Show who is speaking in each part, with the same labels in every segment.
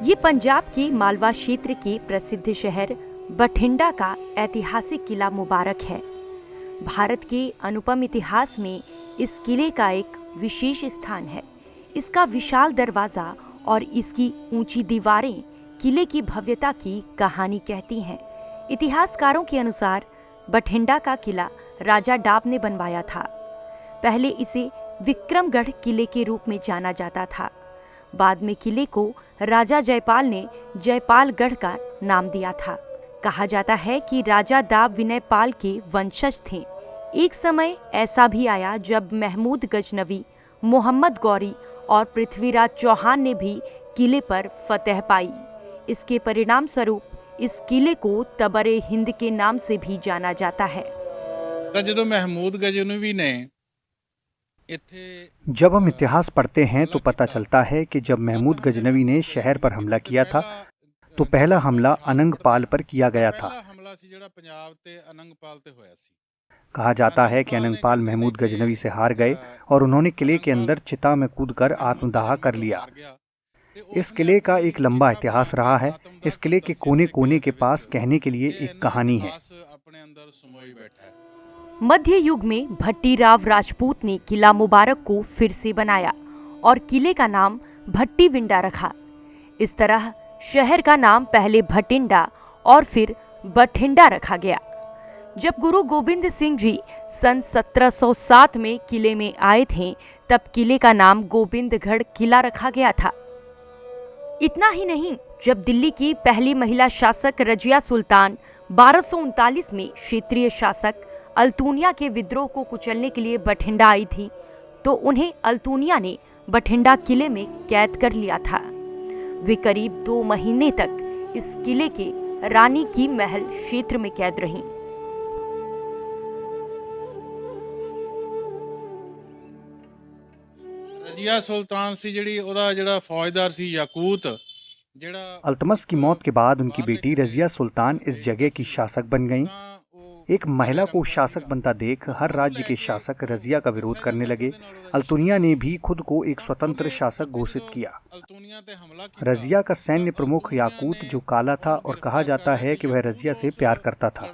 Speaker 1: ये पंजाब के मालवा क्षेत्र के प्रसिद्ध शहर बठिंडा का ऐतिहासिक किला मुबारक है। भारत के अनुपम इतिहास में इस किले का एक विशेष स्थान है। इसका विशाल दरवाजा और इसकी ऊंची दीवारें किले की भव्यता की कहानी कहती हैं। इतिहासकारों के अनुसार बठिंडा का किला राजा डाब ने बनवाया था। पहले इसे विक्रमगढ़ किले के रूप में जाना जाता था। बाद में किले को राजा जयपाल ने जयपालगढ़ का नाम दिया था। कहा जाता है कि राजा डाब विनयपाल के वंशज थे। एक समय ऐसा भी आया जब महमूद गजनवी, मोहम्मद गौरी और पृथ्वीराज चौहान ने भी किले पर फतह पाई। इसके परिणाम स्वरूप इस किले को तबरे हिंद के नाम से भी जाना जाता है।
Speaker 2: जब महमूद गजनवी ने
Speaker 3: जब हम इतिहास पढ़ते हैं तो पता चलता है कि जब महमूद गजनवी ने शहर पर हमला किया था तो पहला हमला अनंगपाल पर किया गया था। कहा जाता है कि अनंगपाल महमूद गजनवी से हार गए और उन्होंने किले के अंदर चिता में कूदकर आत्मदाह कर लिया। इस किले का एक लंबा इतिहास रहा है। इस किले के कोने कोने के पास कहने के लिए एक कहानी है।
Speaker 1: मध्य युग में भट्टीराव राजपूत ने किला मुबारक को फिर से बनाया और किले का नाम भट्टीविंडा रखा। इस तरह शहर का नाम पहले भटिंडा और फिर बठिंडा रखा गया। जब गुरु गोविंद सिंह जी सन 1707 में किले में आए थे तब किले का नाम गोविंदगढ़ किला रखा गया था। इतना ही नहीं, जब दिल्ली की पहली महिला शासक रजिया सुल्तान 1239 में क्षेत्रीय शासक अल्तुनिया के विद्रोह को कुचलने के लिए बठिंडा आई थी तो उन्हें अल्तुनिया ने बठिंडा किले में कैद कर लिया था। वे करीब 2 महीने तक इस किले के रानी की महल क्षेत्र में कैद रहीं।
Speaker 2: रजिया सुल्तान सी जेड़ा फौजदार सी याकूत
Speaker 3: अल्तमस की मौत के बाद उनकी बेटी रजिया सुल्तान इस जगह की शासक बन गईं। एक महिला को शासक बनता देख हर राज्य के शासक रजिया का विरोध करने लगे। अल्तुनिया ने भी खुद को एक स्वतंत्र शासक घोषित किया। रजिया का सैन्य प्रमुख याकूत जो काला था और कहा जाता है कि वह रजिया से प्यार करता था।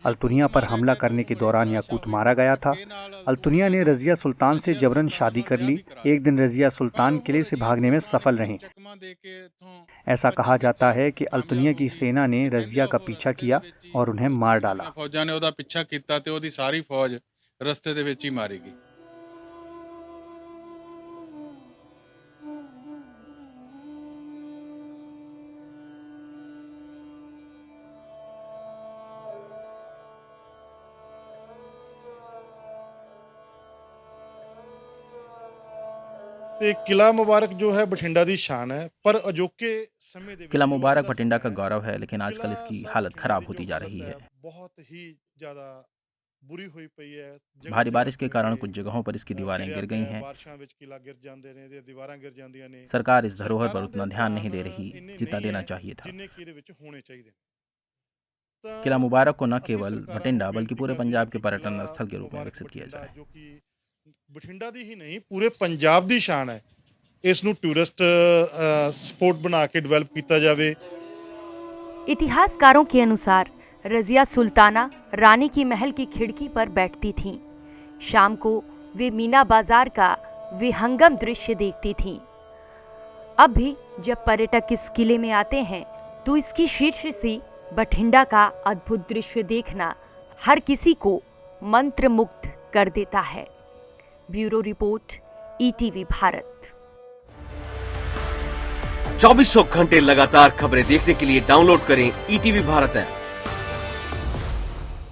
Speaker 3: अल्तुनिया पर हमला करने के दौरान याकूत मारा गया था। अल्तुनिया ने रजिया सुल्तान से जबरन शादी कर ली। एक दिन रजिया सुल्तान किले से भागने में सफल रहीं। ऐसा कहा जाता है कि अल्तुनिया की सेना ने रजिया का पीछा किया और उन्हें मार डाला।
Speaker 2: फौजा ने ओदा पीछा किया ते ओदी सारी फौज रस्ते दे विच ही मारी गई।
Speaker 4: ਤੇ किला मुबारक जो है बठिंडा दी शान है पर अजोके समय दे
Speaker 5: किला मुबारक बठिंडा का गौरव है, लेकिन आजकल इसकी हालत खराब होती जा रही है।
Speaker 4: बहुत ही ज्यादा बुरी हुई पई है।
Speaker 5: भारी बारिश के कारण कुछ जगहों पर इसकी दीवारें गिर गई हैं। सरकार इस धरोहर पर उतना ध्यान नहीं दे रही जितना देना चाहिए था। किला मुबारक को न केवल बठिंडा बल्कि पूरे पंजाब के पर्यटन स्थल के रूप में विकसित किया जाए।
Speaker 4: बठिंडा दी ही नहीं पूरे पंजाब दी शान है। इसनू टूरिस्ट स्पॉट बना के डेवलप किया जावे।
Speaker 1: इतिहासकारों के अनुसार रजिया सुल्ताना रानी की महल की खिड़की पर बैठती थीं। शाम को वे मीना बाजार का विहंगम दृश्य देखती थीं। अब भी जब पर्यटक इस किले में आते हैं तो इसकी शीर्ष से बठिंडा का अद्भुत दृश्य देखना हर किसी को मंत्रमुग्ध कर देता है। Bureau report, ETV Bharat.
Speaker 6: 24 घंटे लगातार खबरें देखने के लिए डाउनलोड करें ईटीवी भारत ऐप।